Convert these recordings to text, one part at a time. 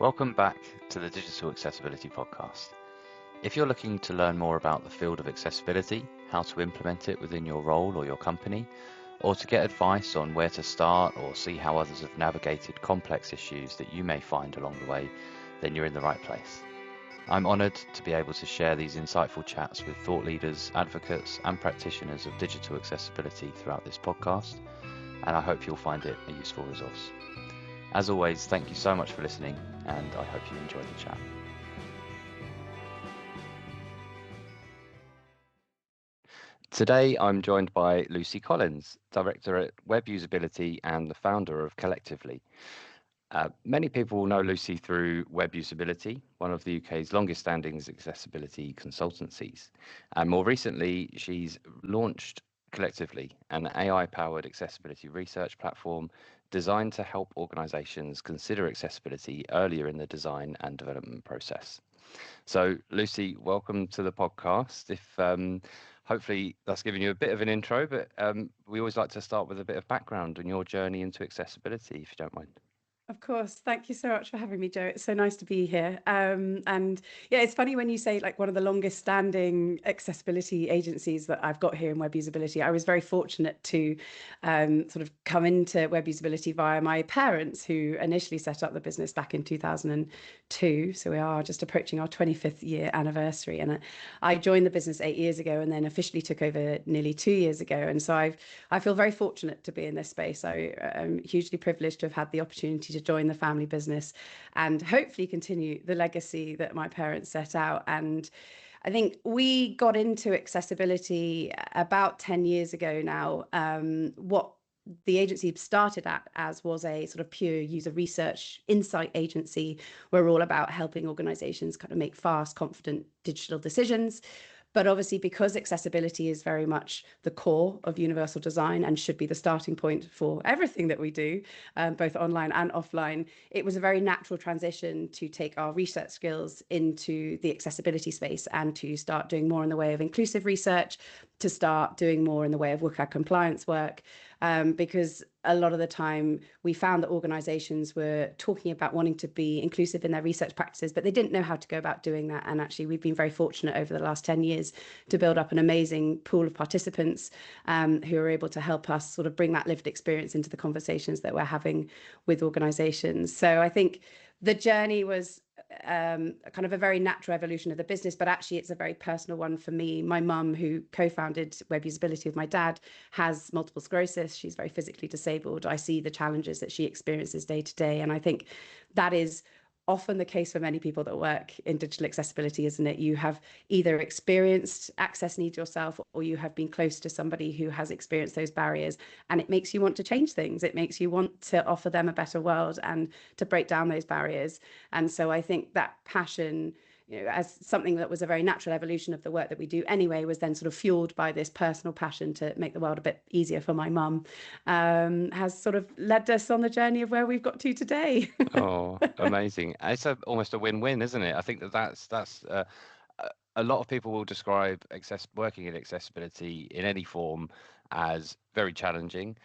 Welcome back to the Digital Accessibility Podcast. If you're looking to learn more about the field of accessibility, how to implement it within your role or your company, or to get advice on where to start or see how others have navigated complex issues that you may find along the way, then you're in the right place. I'm honoured to be able to share these insightful chats with thought leaders, advocates and practitioners of digital accessibility throughout this podcast, and I hope you'll find it a useful resource. As always, thank you so much for listening, and I hope you enjoy the chat. Today, I'm joined by Lucy Collins, Director at Web Usability and the founder of Collectively. Many people will know Lucy through Web Usability, one of the UK's longest standing accessibility consultancies. And more recently, she's launched Collectively, an AI-powered accessibility research platform designed to help organisations consider accessibility earlier in the design and development process. So, Lucy, welcome to the podcast. Hopefully that's given you a bit of an intro, but we always like to start with a bit of background on your journey into accessibility, if you don't mind. Of course. Thank you so much for having me, Joe. It's so nice to be here. And yeah, it's funny when you say like one of the longest standing accessibility agencies that I've got here in Web Usability. I was very fortunate to sort of come into Web Usability via my parents, who initially set up the business back in 2002. So we are just approaching our 25th year anniversary. And I joined the business 8 years ago and then officially took over nearly 2 years ago. And so I feel very fortunate to be in this space. I am hugely privileged to have had the opportunity to join the family business and hopefully continue the legacy that my parents set out. And I think we got into accessibility about 10 years ago now. What the agency started as was a sort of pure user research insight agency. We're all about helping organizations kind of make fast, confident digital decisions. But obviously, because accessibility is very much the core of universal design and should be the starting point for everything that we do, both online and offline, it was a very natural transition to take our research skills into the accessibility space and to start doing more in the way of inclusive research, to start doing more in the way of WCAG compliance work. Because a lot of the time we found that organizations were talking about wanting to be inclusive in their research practices, but they didn't know how to go about doing that. And actually, we've been very fortunate over the last 10 years to build up an amazing pool of participants who are able to help us sort of bring that lived experience into the conversations that we're having with organizations. So I think the journey was kind of a very natural evolution of the business, but actually it's a very personal one for me. My mum, who co-founded Web Usability with my dad, has multiple sclerosis. She's very physically disabled. I see the challenges that she experiences day to day. And I think that is often the case for many people that work in digital accessibility, isn't it? You have either experienced access needs yourself, or you have been close to somebody who has experienced those barriers, and it makes you want to change things. It makes you want to offer them a better world and to break down those barriers. And so I think that passion, as something that was a very natural evolution of the work that we do anyway, was then sort of fueled by this personal passion to make the world a bit easier for my mum, has sort of led us on the journey of where we've got to today. Oh, amazing. It's almost a win-win, isn't it? I think that's a lot of people will describe working in accessibility in any form as very challenging.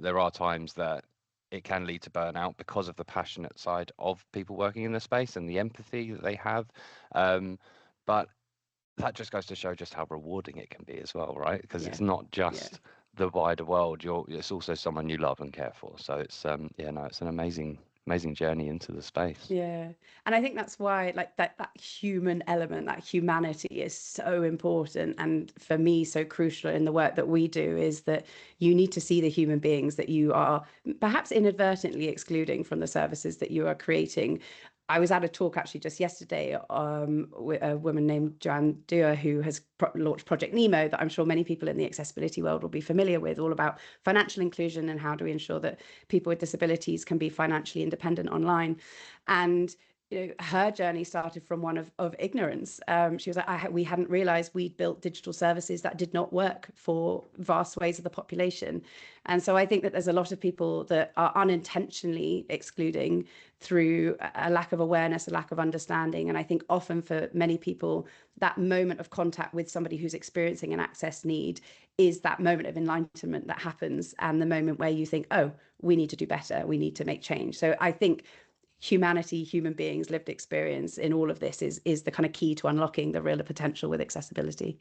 There are times that it can lead to burnout because of the passionate side of people working in the space and the empathy that they have. But that just goes to show just how rewarding it can be as well, right? Because it's not just the wider world. It's also someone you love and care for. So it's it's an amazing journey into the space. Yeah. And I think that's why like that human element, that humanity is so important. And for me, so crucial in the work that we do is that you need to see the human beings that you are perhaps inadvertently excluding from the services that you are creating. I was at a talk actually just yesterday with a woman named Joanne Dewar, who has launched Project Nemo, that I'm sure many people in the accessibility world will be familiar with, all about financial inclusion and how do we ensure that people with disabilities can be financially independent online. And her journey started from one of ignorance. She was like, we hadn't realized we'd built digital services that did not work for vast swathes of the population. And so I think that there's a lot of people that are unintentionally excluding through a lack of awareness, a lack of understanding. And I think often for many people, that moment of contact with somebody who's experiencing an access need is that moment of enlightenment that happens, and the moment where you think, oh, we need to do better, we need to make change. So I think humanity, human beings, lived experience in all of this is the kind of key to unlocking the real potential with accessibility.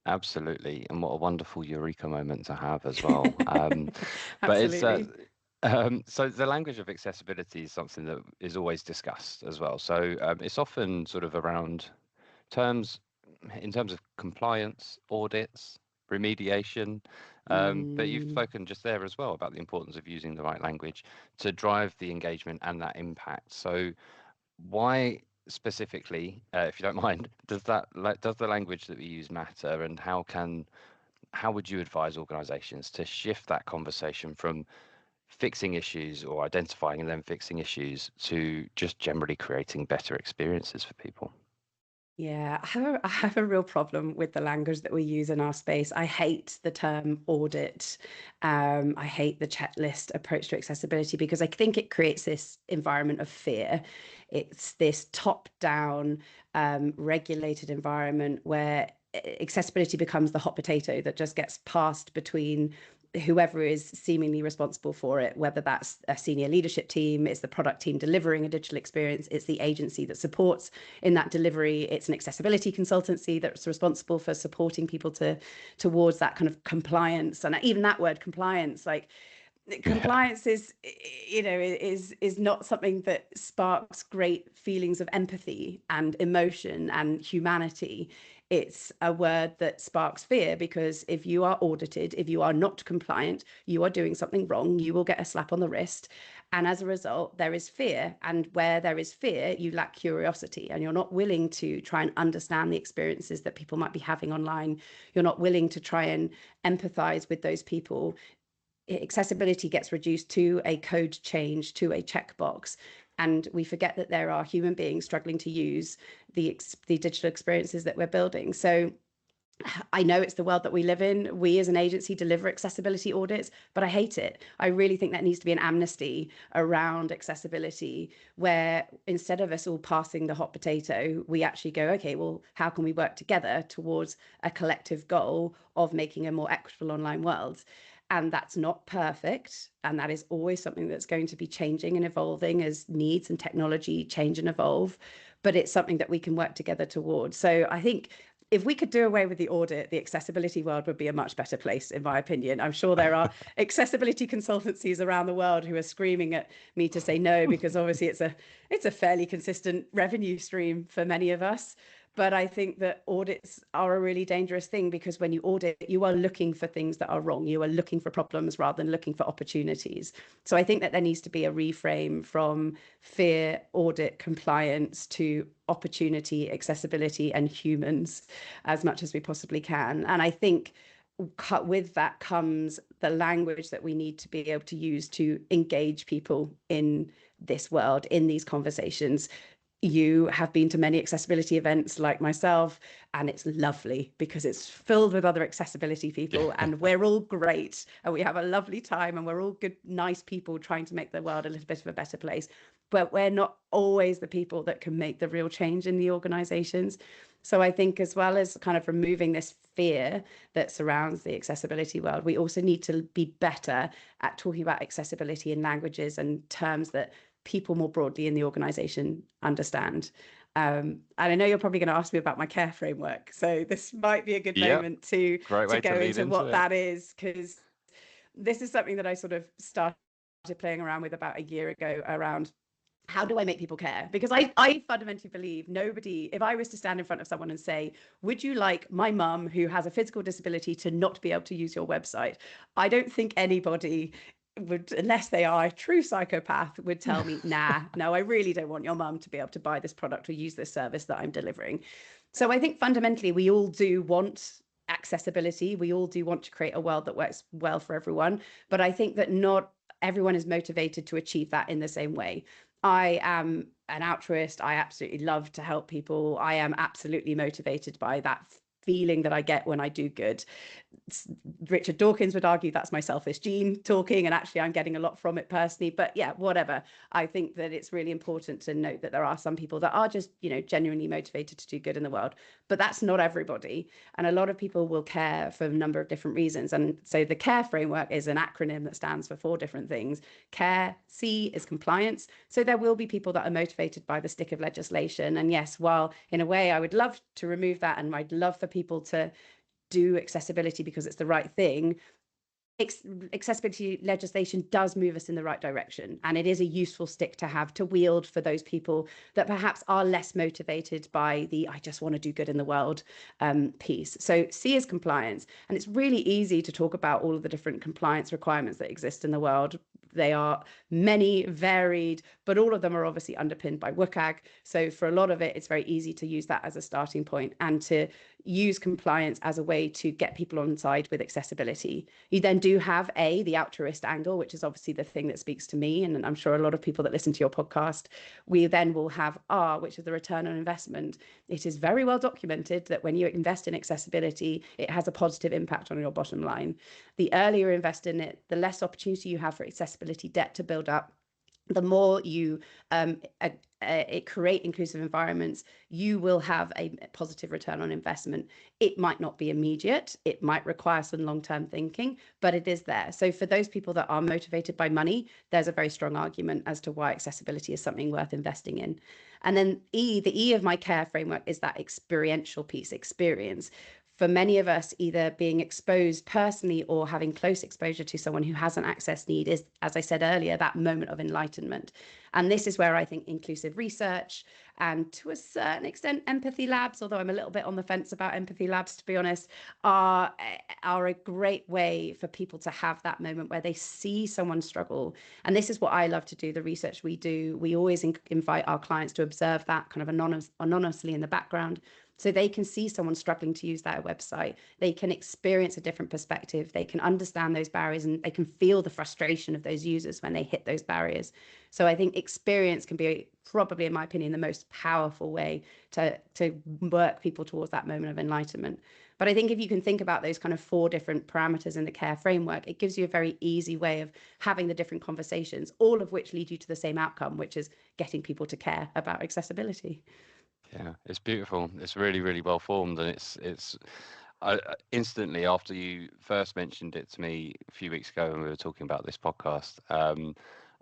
Absolutely, and what a wonderful eureka moment to have as well. But it's Absolutely. so the language of accessibility is something that is always discussed as well. So it's often sort of around terms in terms of compliance, audits, remediation. But you've Mm. spoken just there as well about the importance of using the right language to drive the engagement and that impact. So why specifically, if you don't mind, does the language that we use matter, and how would you advise organizations to shift that conversation from fixing issues or identifying and then fixing issues to just generally creating better experiences for people? Yeah, I have a real problem with the language that we use in our space. I hate the term audit. I hate the checklist approach to accessibility because I think it creates this environment of fear. It's this top-down, regulated environment where accessibility becomes the hot potato that just gets passed between whoever is seemingly responsible for it, whether that's a senior leadership team, it's the product team delivering a digital experience, it's the agency that supports in that delivery, it's an accessibility consultancy that's responsible for supporting people towards that kind of compliance. And even that word compliance, like Yeah. compliance is, is not something that sparks great feelings of empathy and emotion and humanity. It's a word that sparks fear, because if you are audited, if you are not compliant, you are doing something wrong, you will get a slap on the wrist. And as a result, there is fear. And where there is fear, you lack curiosity, and you're not willing to try and understand the experiences that people might be having online. You're not willing to try and empathize with those people. Accessibility gets reduced to a code change, to a checkbox, and we forget that there are human beings struggling to use the digital experiences that we're building. So I know it's the world that we live in. We as an agency deliver accessibility audits, but I hate it. I really think that needs to be an amnesty around accessibility, where instead of us all passing the hot potato, we actually go, okay, well, how can we work together towards a collective goal of making a more equitable online world? And that's not perfect. And that is always something that's going to be changing and evolving as needs and technology change and evolve. But it's something that we can work together towards. So I think if we could do away with the audit, the accessibility world would be a much better place, in my opinion. I'm sure there are accessibility consultancies around the world who are screaming at me to say no, because obviously it's a fairly consistent revenue stream for many of us. But I think that audits are a really dangerous thing, because when you audit, you are looking for things that are wrong. You are looking for problems rather than looking for opportunities. So I think that there needs to be a reframe from fear, audit, compliance to opportunity, accessibility, and humans as much as we possibly can. And I think with that comes the language that we need to be able to use to engage people in this world, in these conversations. You have been to many accessibility events like myself, and it's lovely because it's filled with other accessibility people, and we're all great, and we have a lovely time, and we're all good, nice people trying to make the world a little bit of a better place. But we're not always the people that can make the real change in the organizations. So I think, as well as kind of removing this fear that surrounds the accessibility world, we also need to be better at talking about accessibility in languages and terms that people more broadly in the organization understand. And I know you're probably going to ask me about my care framework, so this might be a good Yep. moment to Great way to go lead into into what it. that is, because this is something that I sort of started playing around with about a year ago, around how do I make people care? Because I fundamentally believe nobody, if I was to stand in front of someone and say, would you like my mum who has a physical disability to not be able to use your website? I don't think anybody would, unless they are a true psychopath, would tell me, nah, no, I really don't want your mum to be able to buy this product or use this service that I'm delivering. So I think fundamentally we all do want accessibility. We all do want to create a world that works well for everyone. But I think that not everyone is motivated to achieve that in the same way. I am an altruist. I absolutely love to help people. I am absolutely motivated by that feeling that I get when I do good. Richard Dawkins would argue that's my selfish gene talking, and actually I'm getting a lot from it personally. But yeah, whatever. I think that it's really important to note that there are some people that are just, genuinely motivated to do good in the world, but that's not everybody. And a lot of people will care for a number of different reasons. And so the CARE framework is an acronym that stands for 4 different things. CARE, C is compliance. So there will be people that are motivated by the stick of legislation. And yes, while in a way I would love to remove that, and I'd love for people to do accessibility because it's the right thing, accessibility legislation does move us in the right direction, and it is a useful stick to have to wield for those people that perhaps are less motivated by the I just want to do good in the world piece. So C is compliance, and it's really easy to talk about all of the different compliance requirements that exist in the world. They are many, varied, but all of them are obviously underpinned by WCAG. So for a lot of it, it's very easy to use that as a starting point and to use compliance as a way to get people on side with accessibility. You then do have the altruist angle, which is obviously the thing that speaks to me, and I'm sure a lot of people that listen to your podcast. We then will have R, which is the return on investment. It is very well documented that when you invest in accessibility, it has a positive impact on your bottom line. The earlier you invest in it, the less opportunity you have for accessibility debt to build up. The more you create inclusive environments, you will have a positive return on investment. It might not be immediate. It might require some long-term thinking, but it is there. So for those people that are motivated by money, there's a very strong argument as to why accessibility is something worth investing in. And then the E of my CARE framework is that experiential piece, experience. For many of us, either being exposed personally or having close exposure to someone who has an access need is, as I said earlier, that moment of enlightenment. And this is where I think inclusive research and to a certain extent empathy labs, although I'm a little bit on the fence about empathy labs, to be honest, are a great way for people to have that moment where they see someone struggle. And this is what I love to do, the research we do. We always invite our clients to observe that kind of anonymously in the background, so they can see someone struggling to use that website. They can experience a different perspective. They can understand those barriers, and they can feel the frustration of those users when they hit those barriers. So I think experience can be probably, in my opinion, the most powerful way to work people towards that moment of enlightenment. But I think if you can think about those kind of 4 different parameters in the CARE framework, it gives you a very easy way of having the different conversations, all of which lead you to the same outcome, which is getting people to care about accessibility. Yeah, it's beautiful. It's really, really well formed, and it's instantly after you first mentioned it to me a few weeks ago when we were talking about this podcast,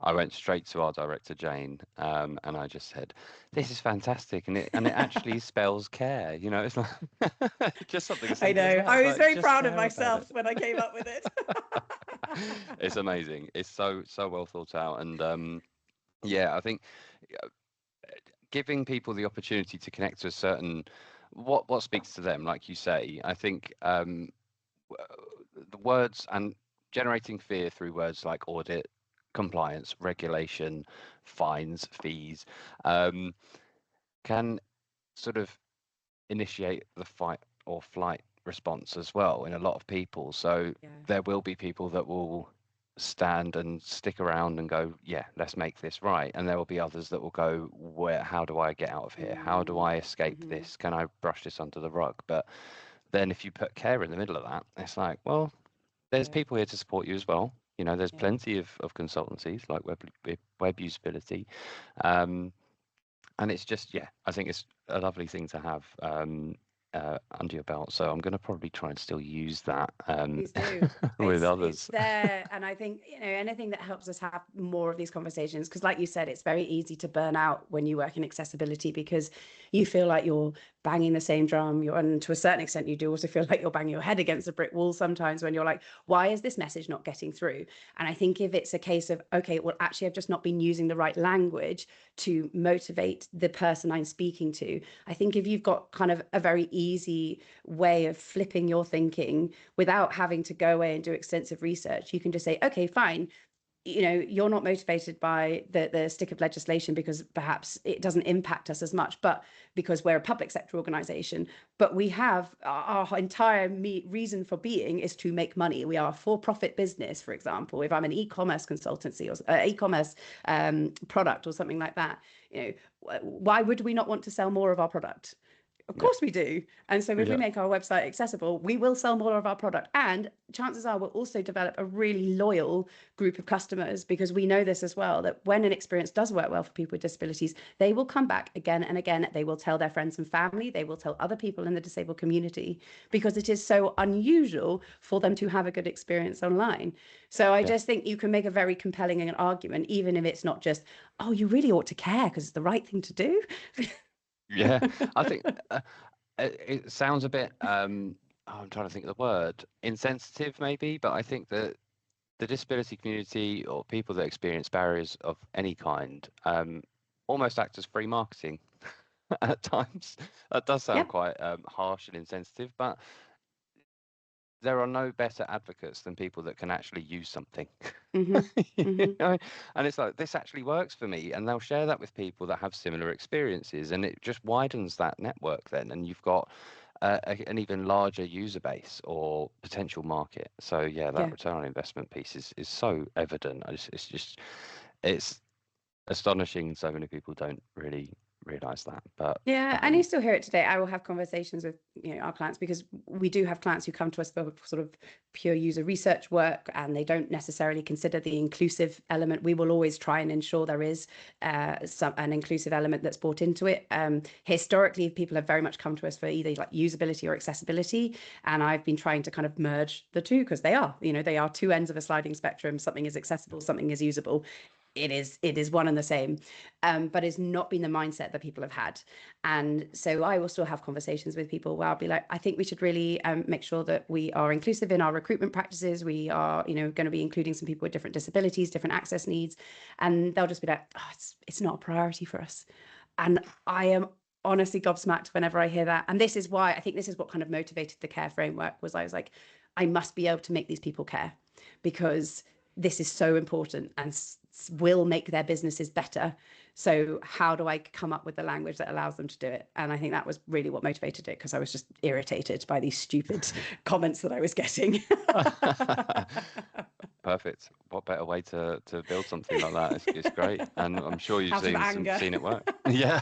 I went straight to our director Jane, and I just said, "This is fantastic," and it actually spells care. It's like just something as I simple as know. that. I It's was like, very just proud of care about myself it. when I came up with it. It's amazing. It's so well thought out, and yeah, I think giving people the opportunity to connect to a certain what speaks to them, like you say. I think the words and generating fear through words like audit, compliance, regulation, fines, fees, can sort of initiate the fight or flight response as well in a lot of people. So Yeah. there will be people that will stand and stick around and go, yeah, let's make this right. And there will be others that will go, how do I get out of here? How do I escape this? Can I brush this under the rug? But then if you put care in the middle of that, it's like, well, there's people here to support you as well. There's plenty of consultancies like web usability. And it's just, yeah, I think it's a lovely thing to have under your belt. So I'm going to probably try and still use that Please do. with It's others. there, and I think anything that helps us have more of these conversations, because like you said, it's very easy to burn out when you work in accessibility because you feel like you're banging the same drum. And to a certain extent, you do also feel like you're banging your head against a brick wall sometimes when you're like, why is this message not getting through? And I think if it's a case of, okay, well, actually, I've just not been using the right language to motivate the person I'm speaking to. I think if you've got kind of a very easy way of flipping your thinking without having to go away and do extensive research, you can just say, okay, fine, you're not motivated by the stick of legislation because perhaps it doesn't impact us as much, but because we're a public sector organization, but we have our entire reason for being is to make money. We are a for-profit business, for example. If I'm an e-commerce consultancy or e-commerce product or something like that, why would we not want to sell more of our product? Of Yeah. course we do. And so if we Yeah. make our website accessible, we will sell more of our product. And chances are we'll also develop a really loyal group of customers, because we know this as well, that when an experience does work well for people with disabilities, they will come back again and again. They will tell their friends and family, they will tell other people in the disabled community, because it is so unusual for them to have a good experience online. So I Yeah. just think you can make a very compelling argument, even if it's not just, oh, you really ought to care because it's the right thing to do. Yeah. I think it sounds a bit, I'm trying to think of the word, insensitive maybe, but I think that the disability community or people that experience barriers of any kind almost act as free marketing at times. That does sound Yeah. quite harsh and insensitive, but there are no better advocates than people that can actually use something. Hmm. Hmm. You know? And it's like, this actually works for me. And they'll share that with people that have similar experiences. And it just widens that network then. And you've got an even larger user base or potential market. So, yeah, that Yeah. return on investment piece is so evident. It's astonishing. So many people don't really realize that. But Yeah, and you still hear it today. I will have conversations with our clients, because we do have clients who come to us for sort of pure user research work, and they don't necessarily consider the inclusive element. We will always try and ensure there is an inclusive element that's brought into it. Historically, people have very much come to us for either like usability or accessibility, and I've been trying to kind of merge the two, because they are two ends of a sliding spectrum. Something is accessible, something is usable. It is one and the same, but it's not been the mindset that people have had. And so I will still have conversations with people where I'll be like, I think we should really make sure that we are inclusive in our recruitment practices. We are, going to be including some people with different disabilities, different access needs. And they'll just be like, oh, it's not a priority for us. And I am honestly gobsmacked whenever I hear that. And this is why I think this is what kind of motivated the care framework. Was I was like, I must be able to make these people care, because this is so important and will make their businesses better. So how do I come up with the language that allows them to do it? And I think that was really what motivated it, because I was just irritated by these stupid comments that I was getting. Perfect. What better way to build something like that? It's great, and I'm sure you've Out of anger. seen it work. Yeah.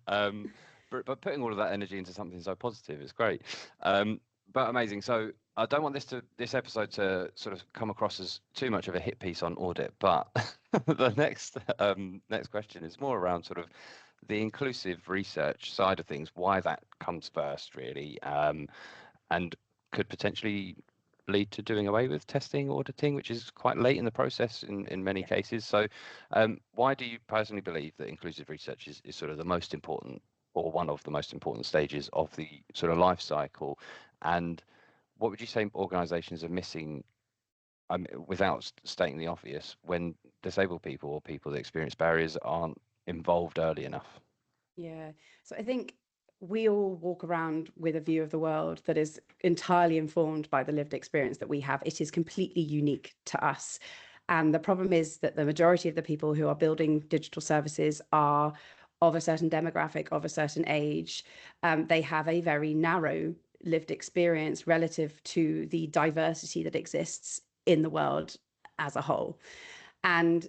But putting all of that energy into something so positive is great. But amazing. So I don't want this episode to sort of come across as too much of a hit piece on audit, but the next question is more around sort of the inclusive research side of things, why that comes first, really, and could potentially lead to doing away with testing auditing, which is quite late in the process in many cases. So why do you personally believe that inclusive research is sort of the most important, or one of the most important stages of the sort of life cycle? And what would you say organizations are missing, without stating the obvious, when disabled people or people that experience barriers aren't involved early enough? Yeah. So I think we all walk around with a view of the world that is entirely informed by the lived experience that we have. It is completely unique to us. And the problem is that the majority of the people who are building digital services are of a certain demographic, of a certain age. They have a very narrow lived experience relative to the diversity that exists in the world as a whole. And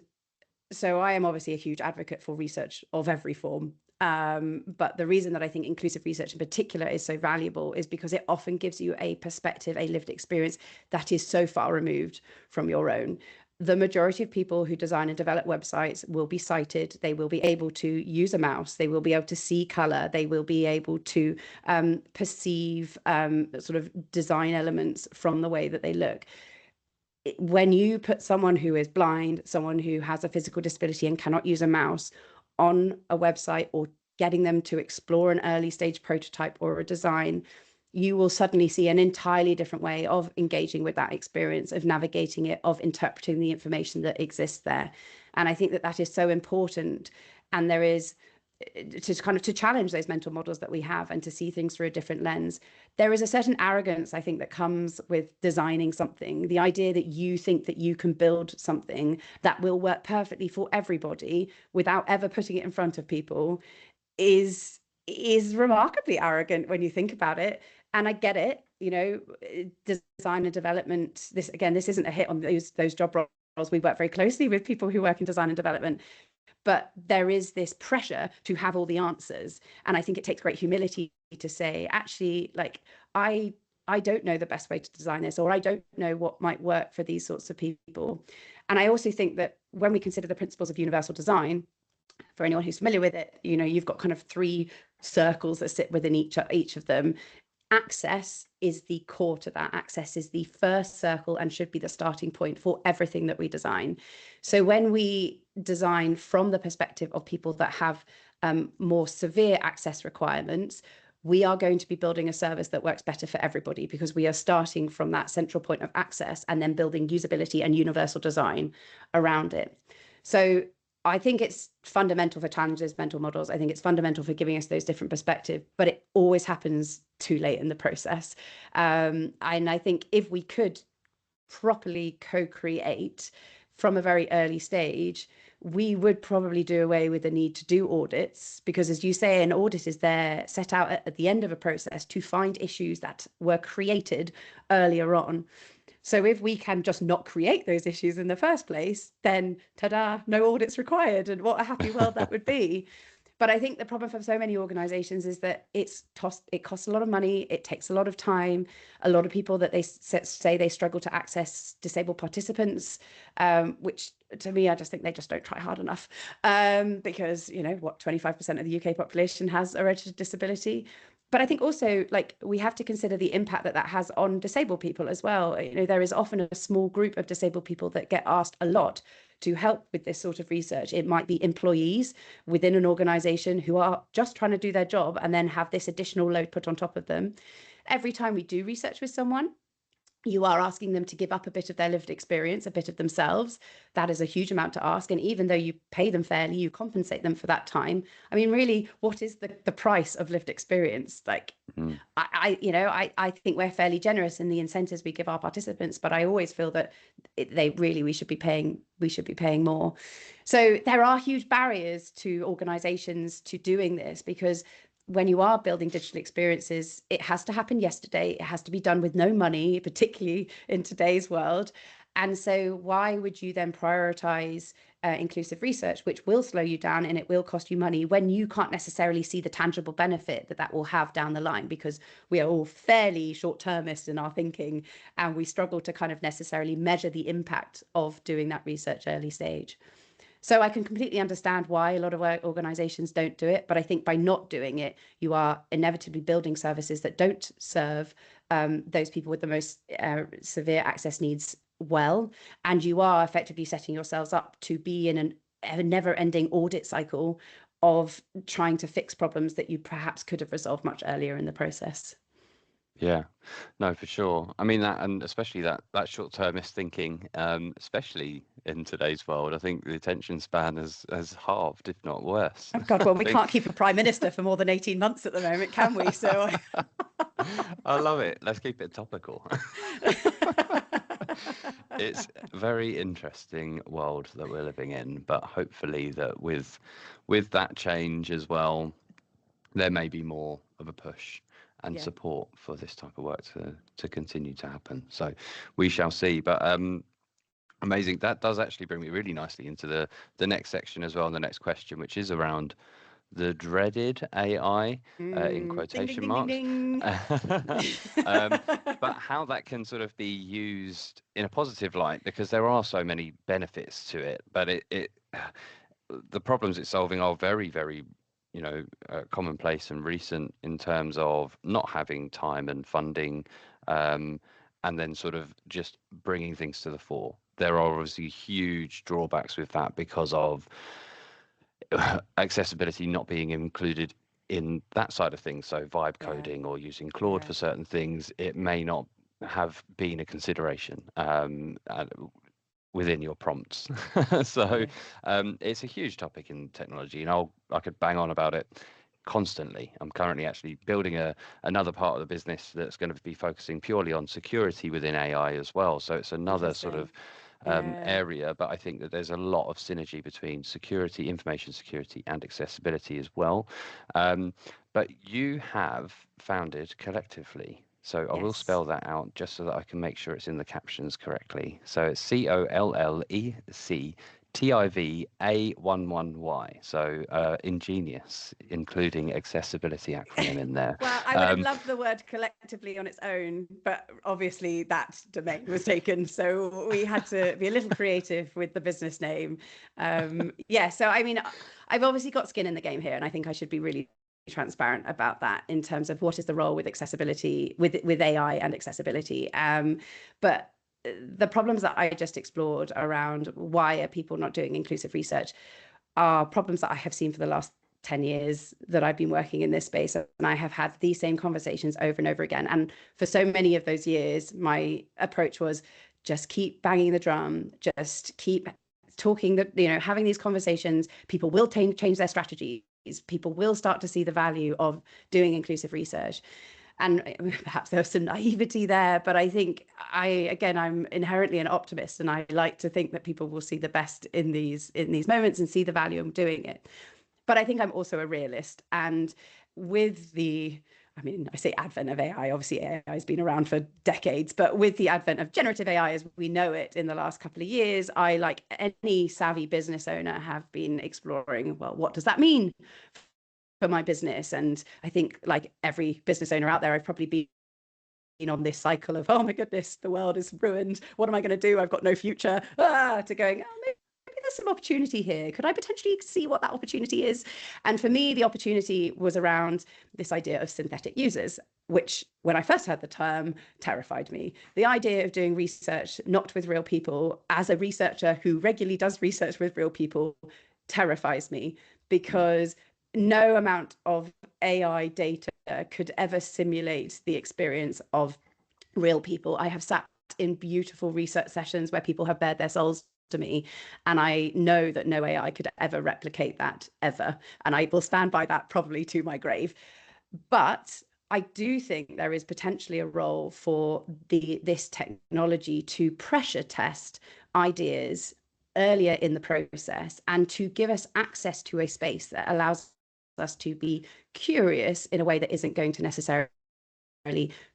so I am obviously a huge advocate for research of every form. But the reason that I think inclusive research in particular is so valuable is because it often gives you a perspective, a lived experience that is so far removed from your own. The majority of people who design and develop websites will be sighted. They will be able to use a mouse. They will be able to see color. They will be able to perceive sort of design elements from the way that they look. When you put someone who is blind, someone who has a physical disability and cannot use a mouse on a website, or getting them to explore an early stage prototype or a design, you will suddenly see an entirely different way of engaging with that experience, of navigating it, of interpreting the information that exists there. And I think that that is so important. And there is, to challenge those mental models that we have and to see things through a different lens. There is a certain arrogance, I think, that comes with designing something. The idea that you think that you can build something that will work perfectly for everybody without ever putting it in front of people is remarkably arrogant when you think about it. And I get it, design and development. This isn't a hit on those job roles. We work very closely with people who work in design and development. But there is this pressure to have all the answers. And I think it takes great humility to say, actually, like, I don't know the best way to design this, or I don't know what might work for these sorts of people. And I also think that when we consider the principles of universal design, for anyone who's familiar with it, you've got kind of three circles that sit within each of them. Access is the core to that. Access is the first circle and should be the starting point for everything that we design. So when we design from the perspective of people that have more severe access requirements, we are going to be building a service that works better for everybody, because we are starting from that central point of access and then building usability and universal design around it. So I think it's fundamental for challenges mental models. I think it's fundamental for giving us those different perspectives, but it always happens too late in the process. And I think if we could properly co-create from a very early stage, we would probably do away with the need to do audits, because, as you say, an audit is there set out at the end of a process to find issues that were created earlier on. So if we can just not create those issues in the first place, then ta-da, no audits required, and what a happy world that would be. But I think the problem for so many organizations is that it costs a lot of money, it takes a lot of time. A lot of people that they say they struggle to access disabled participants, which to me, I just think they just don't try hard enough, because 25% of the UK population has a registered disability. But I think also, like, we have to consider the impact that has on disabled people as well. There is often a small group of disabled people that get asked a lot to help with this sort of research. It might be employees within an organization who are just trying to do their job and then have this additional load put on top of them. Every time we do research with someone, you are asking them to give up a bit of their lived experience, a bit of themselves. That is a huge amount to ask. And even though you pay them fairly, you compensate them for that time. I mean, really, what is the price of lived experience? Like, I think we're fairly generous in the incentives we give our participants, but I always feel that we should be paying more. So there are huge barriers to organizations to doing this, because when you are building digital experiences, it has to happen yesterday. It has to be done with no money, particularly in today's world. And so why would you then prioritize inclusive research, which will slow you down and it will cost you money, when you can't necessarily see the tangible benefit that will have down the line? Because we are all fairly short-termist in our thinking, and we struggle to kind of necessarily measure the impact of doing that research early stage. So I can completely understand why a lot of organizations don't do it. But I think by not doing it, you are inevitably building services that don't serve those people with the most severe access needs well. And you are effectively setting yourselves up to be in a never-ending audit cycle of trying to fix problems that you perhaps could have resolved much earlier in the process. Yeah, no, for sure. I mean, that, and especially that short-termist thinking, especially in today's world, I think the attention span has halved, if not worse. Oh God, well, we can't keep a prime minister for more than 18 months at the moment, can we? So I love it. Let's keep it topical. It's a very interesting world that we're living in, but hopefully that with that change as well, there may be more of a push and support for this type of work to continue to happen. So we shall see. But amazing. That does actually bring me really nicely into the next section as well, and the next question, which is around the dreaded AI in quotation marks. Ding. But how that can sort of be used in a positive light, because there are so many benefits to it, but the problems it's solving are very, very commonplace and recent, in terms of not having time and funding, and then sort of just bringing things to the fore. There are obviously huge drawbacks with that because of accessibility not being included in that side of things. So vibe coding or using Claude for certain things, it may not have been a consideration within your prompts. So it's a huge topic in technology, and I could bang on about it constantly. I'm currently actually building another part of the business that's going to be focusing purely on security within AI as well. So it's another sort of area, but I think that there's a lot of synergy between security, information security, and accessibility as well. But you have founded Collectively. So I will spell that out just so that I can make sure it's in the captions correctly. So it's COLLECTIVLY. TIVA11Y, so ingenious, including accessibility acronym in there. Well, I would have loved the word collectively on its own, but obviously that domain was taken. So we had to be a little creative with the business name. Yeah, so I mean, I've obviously got skin in the game here, and I think I should be really transparent about that in terms of what is the role with accessibility, with AI and accessibility. But the problems that I just explored around why are people not doing inclusive research are problems that I have seen for the last 10 years that I've been working in this space. And I have had these same conversations over and over again. And for so many of those years, my approach was just keep banging the drum, just keep talking, that, you know, having these conversations. People will change their strategies. People will start to see the value of doing inclusive research. And perhaps there was some naivety there, but I think I'm inherently an optimist, and I like to think that people will see the best in these moments and see the value in doing it. But I think I'm also a realist, and with the, I mean, I say advent of AI, obviously AI has been around for decades, but with the advent of generative AI as we know it in the last couple of years, I, like any savvy business owner, have been exploring, well, what does that mean for my business? And I think, like every business owner out there, I've probably been on this cycle of, oh my goodness, the world is ruined. What am I going to do? I've got no future. To going, oh, maybe there's some opportunity here. Could I potentially see what that opportunity is? And for me, the opportunity was around this idea of synthetic users, which, when I first heard the term, terrified me. The idea of doing research not with real people, as a researcher who regularly does research with real people, terrifies me, because no amount of AI data could ever simulate the experience of real people. I have sat in beautiful research sessions where people have bared their souls to me, and I know that no AI could ever replicate that, ever. And I will stand by that probably to my grave. But I do think there is potentially a role for this technology to pressure test ideas earlier in the process, and to give us access to a space that allows us to be curious in a way that isn't going to necessarily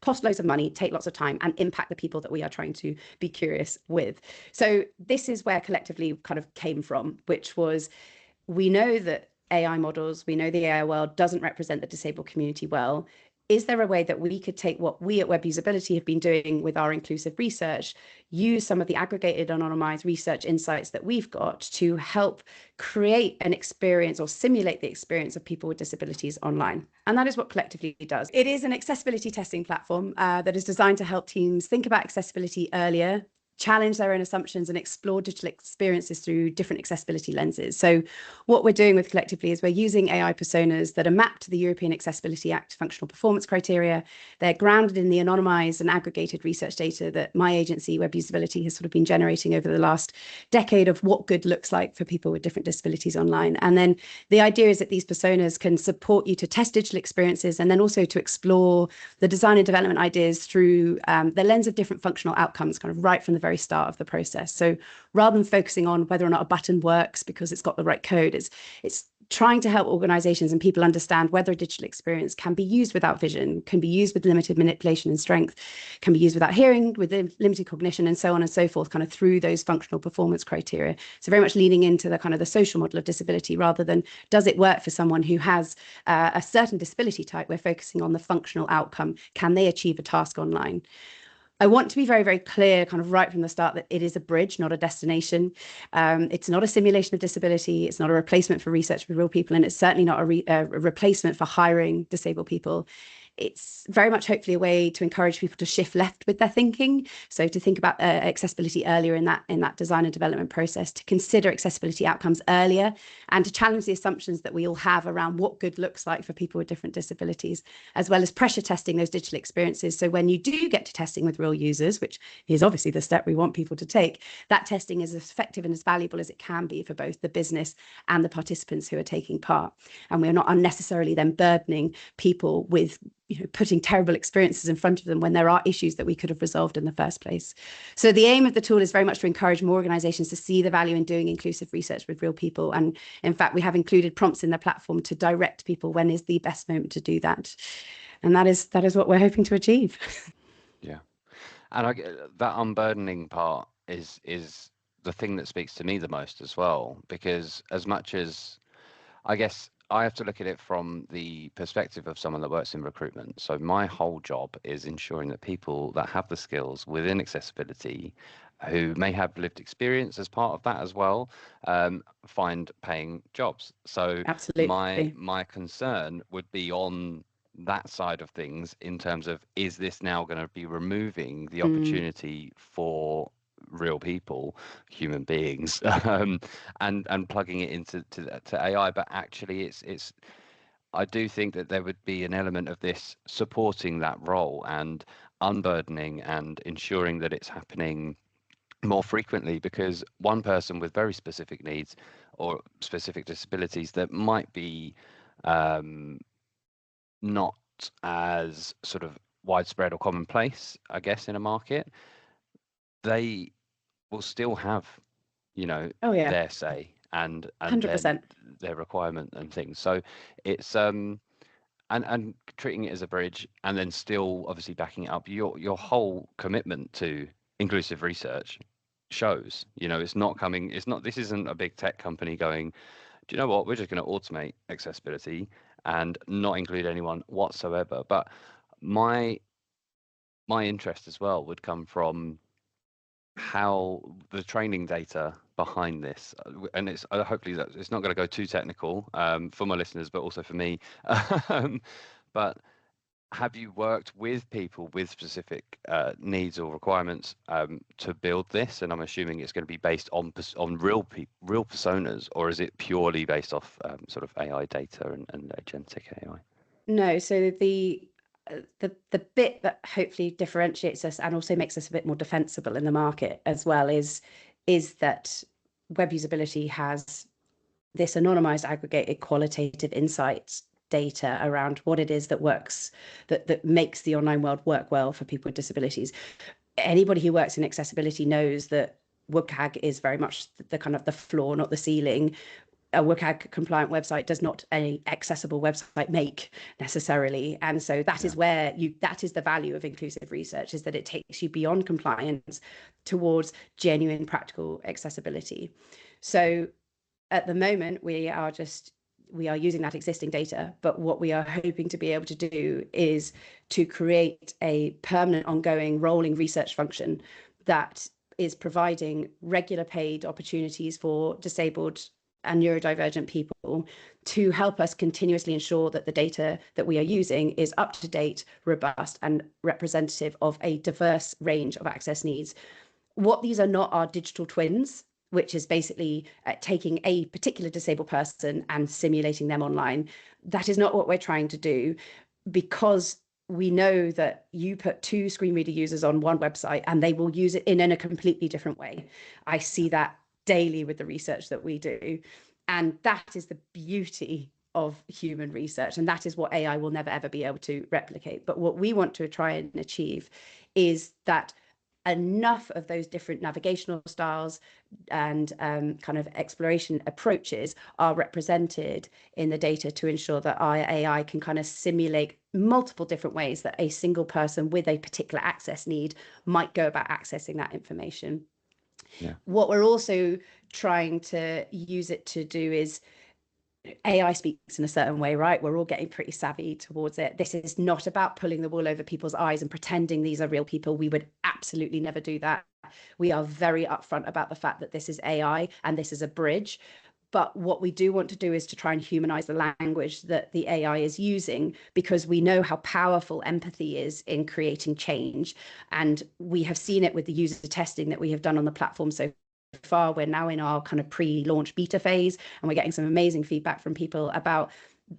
cost loads of money, take lots of time, and impact the people that we are trying to be curious with. So this is where Collectively kind of came from, which was, we know that AI models, we know the AI world doesn't represent the disabled community well. Is there a way that we could take what we at Web Usability have been doing with our inclusive research, use some of the aggregated, anonymized research insights that we've got to help create an experience or simulate the experience of people with disabilities online? And that is what Collectively does. It is an accessibility testing platform that is designed to help teams think about accessibility earlier, challenge their own assumptions, and explore digital experiences through different accessibility lenses. So what we're doing with Collectively is we're using AI personas that are mapped to the European Accessibility Act functional performance criteria. They're grounded in the anonymized and aggregated research data that my agency, Web Usability, has sort of been generating over the last decade of what good looks like for people with different disabilities online. And then the idea is that these personas can support you to test digital experiences, and then also to explore the design and development ideas through the lens of different functional outcomes, kind of right from the very start of the process. So rather than focusing on whether or not a button works because it's got the right code, it's trying to help organizations and people understand whether a digital experience can be used without vision, can be used with limited manipulation and strength, can be used without hearing, with limited cognition, and so on and so forth, kind of through those functional performance criteria. So very much leaning into the kind of the social model of disability, rather than does it work for someone who has a certain disability type. We're focusing on the functional outcome. Can they achieve a task online? I want to be very, very clear, kind of right from the start, that it is a bridge, not a destination. It's not a simulation of disability. It's not a replacement for research with real people, and it's certainly not a replacement for hiring disabled people. It's very much hopefully a way to encourage people to shift left with their thinking. So to think about accessibility earlier in that design and development process, to consider accessibility outcomes earlier, and to challenge the assumptions that we all have around what good looks like for people with different disabilities, as well as pressure testing those digital experiences. So when you do get to testing with real users, which is obviously the step we want people to take, that testing is as effective and as valuable as it can be for both the business and the participants who are taking part. And we're not unnecessarily then burdening people with putting terrible experiences in front of them when there are issues that we could have resolved in the first place. So the aim of the tool is very much to encourage more organizations to see the value in doing inclusive research with real people. And in fact, we have included prompts in the platform to direct people when is the best moment to do that. And that is what we're hoping to achieve. Yeah. And that unburdening part is the thing that speaks to me the most as well, because as much as I guess I have to look at it from the perspective of someone that works in recruitment. So my whole job is ensuring that people that have the skills within accessibility, who may have lived experience as part of that as well, find paying jobs. So my Absolutely. my concern would be on that side of things in terms of, is this now going to be removing the opportunity for real people, human beings, and plugging it into to AI? But actually, it's I do think that there would be an element of this supporting that role and unburdening and ensuring that it's happening more frequently, because one person with very specific needs or specific disabilities that might be not as sort of widespread or commonplace, I guess, in a market, they will still have, you know, Oh yeah, their say and then 100%. their requirement and things. So it's and treating it as a bridge, and then still obviously backing it up. Your whole commitment to inclusive research shows, you know, it's not coming, it's not, this isn't a big tech company going, do you know what, we're just going to automate accessibility and not include anyone whatsoever. But my my interest as well would come from how the training data behind this, and it's hopefully that it's not going to go too technical for my listeners, but also for me. But have you worked with people with specific needs or requirements to build this? And I'm assuming it's going to be based on real personas, or is it purely based off sort of AI data and agentic AI? No, so the bit that hopefully differentiates us and also makes us a bit more defensible in the market as well is that web usability has this anonymized, aggregated, qualitative insights data around what it is that works, that makes the online world work well for people with disabilities. Anybody who works in accessibility knows that WCAG is very much the kind of the floor, not the ceiling. A WCAG compliant website does not an accessible website make necessarily. And so that is where that is the value of inclusive research, is that it takes you beyond compliance towards genuine practical accessibility. So at the moment, we are using that existing data, but what we are hoping to be able to do is to create a permanent, ongoing, rolling research function that is providing regular paid opportunities for disabled and neurodivergent people to help us continuously ensure that the data that we are using is up to date, robust, and representative of a diverse range of access needs. What these are not are digital twins, which is basically taking a particular disabled person and simulating them online. That is not what we're trying to do, because we know that you put 2 screen reader users on one website and they will use it in a completely different way. I see that daily with the research that we do. And that is the beauty of human research. And that is what AI will never, ever be able to replicate. But what we want to try and achieve is that enough of those different navigational styles and kind of exploration approaches are represented in the data to ensure that our AI can kind of simulate multiple different ways that a single person with a particular access need might go about accessing that information. Yeah. What we're also trying to use it to do is, AI speaks in a certain way, right? We're all getting pretty savvy towards it. This is not about pulling the wool over people's eyes and pretending these are real people. We would absolutely never do that. We are very upfront about the fact that this is AI and this is a bridge. But what we do want to do is to try and humanize the language that the AI is using, because we know how powerful empathy is in creating change. And we have seen it with the user testing that we have done on the platform so far. We're now in our kind of pre-launch beta phase, and we're getting some amazing feedback from people about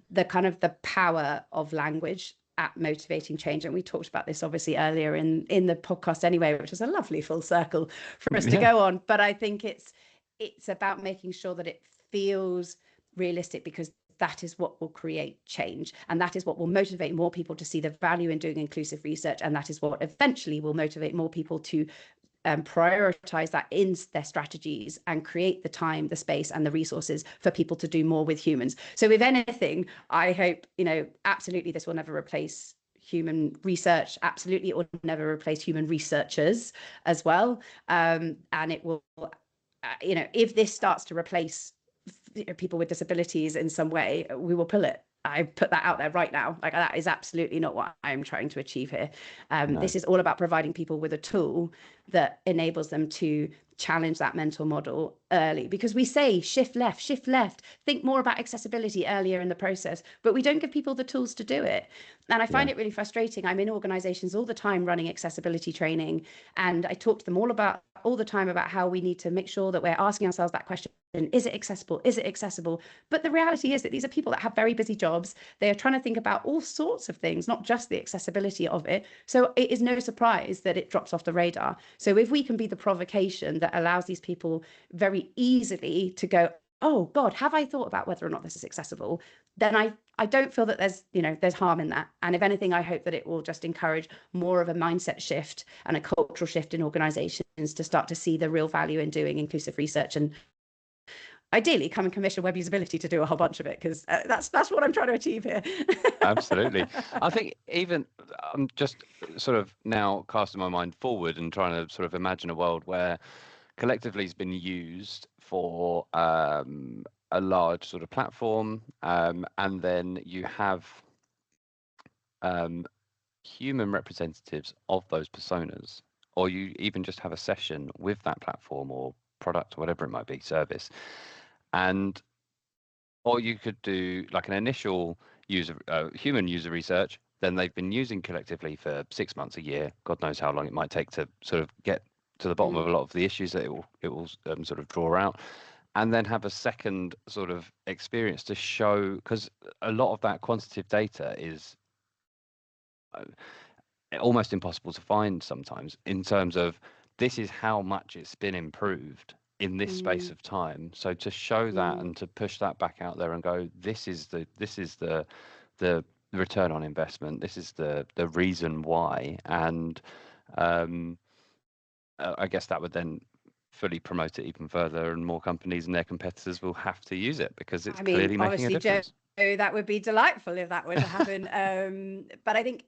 the kind of the power of language at motivating change. And we talked about this obviously earlier in the podcast anyway, which is a lovely full circle for us to go on. But I think it's about making sure that it feels realistic, because that is what will create change, and that is what will motivate more people to see the value in doing inclusive research, and that is what eventually will motivate more people to prioritize that in their strategies and create the time, the space, and the resources for people to do more with humans. So if anything, I hope, absolutely this will never replace human research. Absolutely, it will never replace human researchers as well. And it will if this starts to replace people with disabilities in some way, we will pull it. I put that out there right now. Like, that is absolutely not what I'm trying to achieve here. No. This is all about providing people with a tool that enables them to challenge that mental model early, because we say shift left, think more about accessibility earlier in the process, but we don't give people the tools to do it. And I find it really frustrating. I'm in organizations all the time running accessibility training, and I talk to them all the time about how we need to make sure that we're asking ourselves that question: is it accessible? Is it accessible? But the reality is that these are people that have very busy jobs. They are trying to think about all sorts of things, not just the accessibility of it. So it is no surprise that it drops off the radar. So if we can be the provocation that allows these people very easily to go, oh God, have I thought about whether or not this is accessible? Then I don't feel that there's harm in that. And if anything, I hope that it will just encourage more of a mindset shift and a cultural shift in organizations to start to see the real value in doing inclusive research, and ideally come and commission Web Usability to do a whole bunch of it, because that's what I'm trying to achieve here. Absolutely. I think even I'm just sort of now casting my mind forward and trying to sort of imagine a world where collectively has been used for a large sort of platform, and then you have human representatives of those personas, or you even just have a session with that platform or product or whatever it might be, service, and or you could do like an initial human user research, then they've been using collectively for 6 months, a year, God knows how long it might take to sort of get to the bottom of a lot of the issues that it will sort of draw out, and then have a second sort of experience to show, because a lot of that quantitative data is almost impossible to find sometimes, in terms of this is how much it's been improved in this space of time. So to show that and to push that back out there and go, this is the return on investment, this is the reason why, and I guess that would then fully promote it even further, and more companies and their competitors will have to use it because it's clearly making a difference. Joe, that would be delightful if that were to happen. But I think,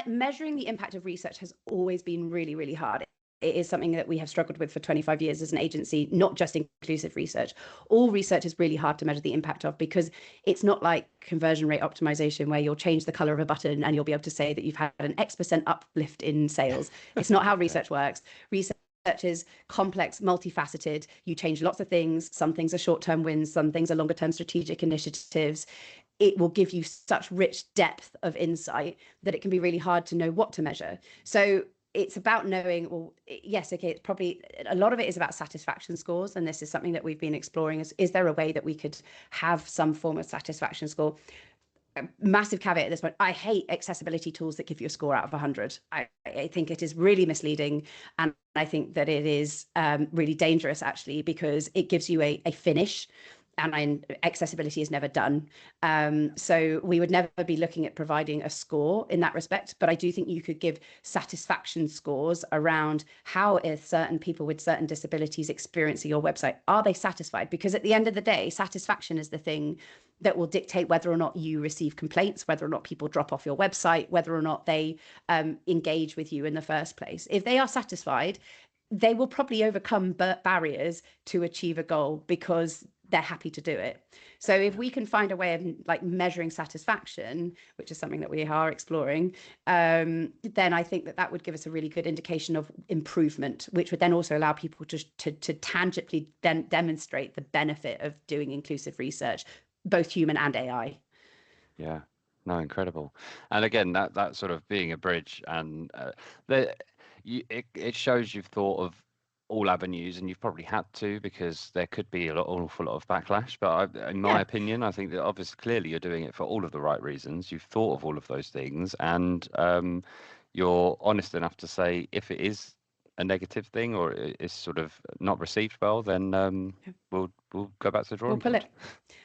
measuring the impact of research has always been really, really hard. It is something that we have struggled with for 25 years as an agency, not just inclusive research. All research is really hard to measure the impact of, because it's not like conversion rate optimization where you'll change the color of a button and you'll be able to say that you've had an X% uplift in sales. It's not how research works. Research is complex, multifaceted. You change lots of things. Some things are short-term wins, some things are longer-term strategic initiatives. It will give you such rich depth of insight that it can be really hard to know what to measure. So it's about knowing, well, yes, okay, it's probably, a lot of it is about satisfaction scores, and this is something that we've been exploring. Is there a way that we could have some form of satisfaction score? Massive caveat at this point: I hate accessibility tools that give you a score out of 100. I think it is really misleading, and I think that it is really dangerous, actually, because it gives you a finish, and accessibility is never done. So we would never be looking at providing a score in that respect, but I do think you could give satisfaction scores around how is certain people with certain disabilities experiencing your website. Are they satisfied? Because at the end of the day, satisfaction is the thing that will dictate whether or not you receive complaints, whether or not people drop off your website, whether or not they engage with you in the first place. If they are satisfied, they will probably overcome barriers to achieve a goal because they're happy to do it. So if we can find a way of like measuring satisfaction, which is something that we are exploring, then I think that would give us a really good indication of improvement, which would then also allow people to tangibly then demonstrate the benefit of doing inclusive research, both human and AI. Yeah, no, incredible. And again, that sort of being a bridge, and it shows you've thought of all avenues, and you've probably had to, because there could be an awful lot of backlash. But in my opinion, I think that obviously clearly you're doing it for all of the right reasons. You've thought of all of those things, and you're honest enough to say if it is a negative thing or is sort of not received well, then we'll go back to the drawing board. We'll pull it.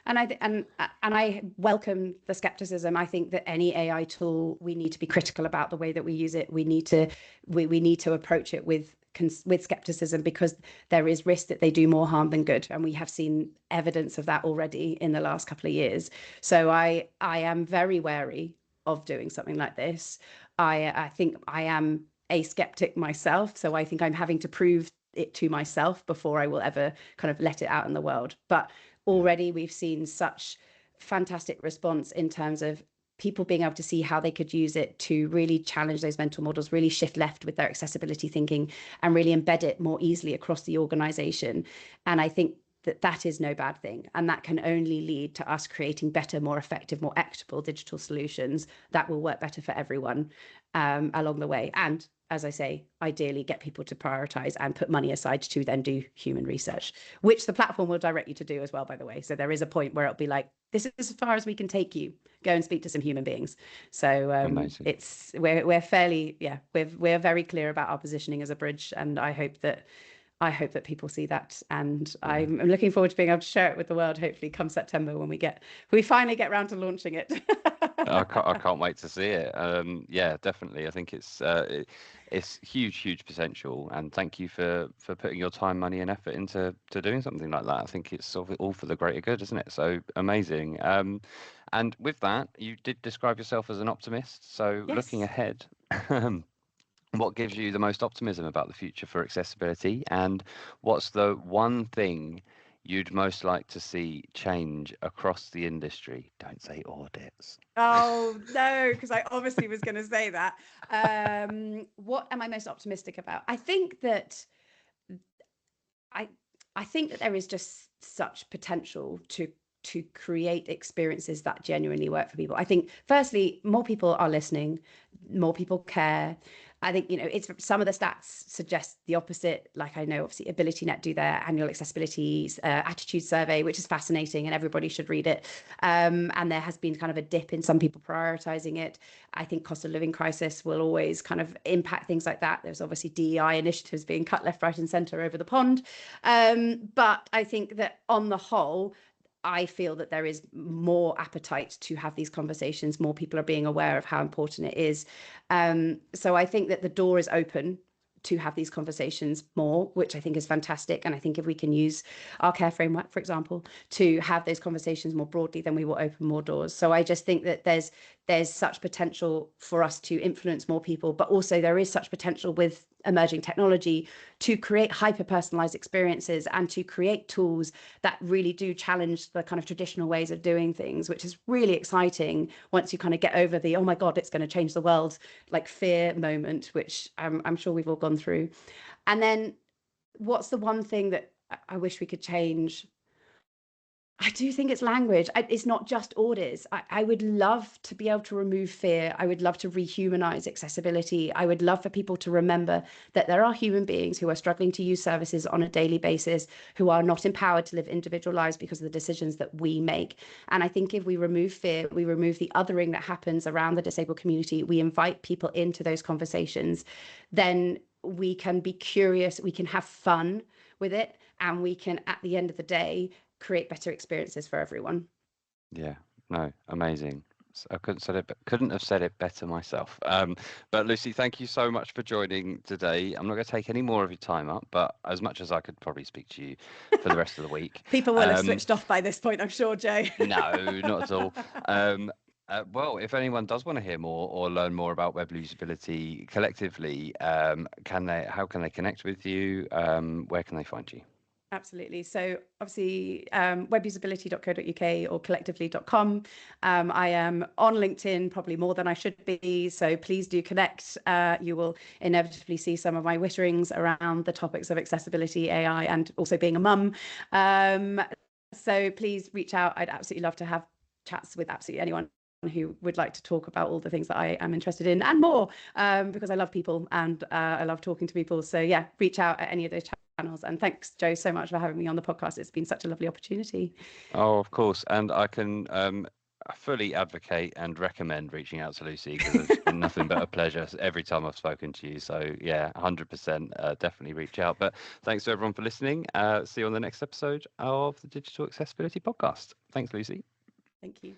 And I welcome the skepticism. I think that any AI tool, we need to be critical about the way that we use it. We need to approach it with skepticism, because there is risk that they do more harm than good, and we have seen evidence of that already in the last couple of years. So I am very wary of doing something like this. I think I am a skeptic myself, so I think I'm having to prove it to myself before I will ever kind of let it out in the world. But already we've seen such fantastic response in terms of people being able to see how they could use it to really challenge those mental models, really shift left with their accessibility thinking, and really embed it more easily across the organization. And I think that is no bad thing. And that can only lead to us creating better, more effective, more equitable digital solutions that will work better for everyone along the way. And as I say, ideally get people to prioritize and put money aside to then do human research, which the platform will direct you to do as well, by the way. So there is a point where it'll be like, this is as far as we can take you. Go and speak to some human beings. So it's we're fairly, we're very clear about our positioning as a bridge, and I hope that people see that, and I'm looking forward to being able to share it with the world, hopefully come September when we finally get around to launching it. I can't wait to see it. Yeah, definitely. I think it's huge potential, and thank you for putting your time, money, and effort into doing something like that. I think it's sort of all for the greater good, isn't it? So amazing. And with that, you did describe yourself as an optimist. So looking Yes. ahead, what gives you the most optimism about the future for accessibility, and what's the one thing you'd most like to see change across the industry? Don't say audits. Oh no, because I obviously was going to say that. What am I most optimistic about? I think that there is just such potential to create experiences that genuinely work for people. I think firstly, more people are listening, more people care. I think, it's some of the stats suggest the opposite. Like, I know obviously AbilityNet do their annual accessibility attitude survey, which is fascinating, and everybody should read it. And there has been kind of a dip in some people prioritizing it. I think cost of living crisis will always kind of impact things like that. There's obviously DEI initiatives being cut left, right, and center over the pond. But I think that on the whole, I feel that there is more appetite to have these conversations. More people are being aware of how important it is. So I think that the door is open to have these conversations more, which I think is fantastic. And I think if we can use our care framework, for example, to have those conversations more broadly, then we will open more doors. So I just think that there's such potential for us to influence more people, but also there is such potential with emerging technology to create hyper-personalized experiences and to create tools that really do challenge the kind of traditional ways of doing things, which is really exciting once you kind of get over the, oh my God, it's going to change the world, like fear moment, which I'm sure we've all gone through. And then what's the one thing that I wish we could change? I do think it's language. It's not just orders. I would love to be able to remove fear. I would love to rehumanize accessibility. I would love for people to remember that there are human beings who are struggling to use services on a daily basis, who are not empowered to live individual lives because of the decisions that we make. And I think if we remove fear, we remove the othering that happens around the disabled community, we invite people into those conversations, then we can be curious, we can have fun with it, and we can, at the end of the day, create better experiences for everyone. Yeah, no, amazing. I couldn't have said it better myself. But Lucy, thank you so much for joining today. I'm not going to take any more of your time up, but as much as I could probably speak to you for the rest of the week. People will have switched off by this point, I'm sure, Joe. No, not at all. Well, if anyone does want to hear more or learn more about web usability collectively, how can they connect with you? Where can they find you? Absolutely. So obviously webusability.co.uk or collectively.com. I am on LinkedIn probably more than I should be. So please do connect. You will inevitably see some of my witterings around the topics of accessibility, AI, and also being a mum. So please reach out. I'd absolutely love to have chats with absolutely anyone who would like to talk about all the things that I am interested in and more, because I love people and I love talking to people. So yeah, reach out at any of those channels. And thanks, Joe, so much for having me on the podcast. It's been such a lovely opportunity. Oh, of course. And I can fully advocate and recommend reaching out to Lucy, because it's been nothing but a pleasure every time I've spoken to you. So yeah, 100% definitely reach out. But thanks to everyone for listening. See you on the next episode of the Digital Accessibility Podcast. Thanks, Lucy. Thank you.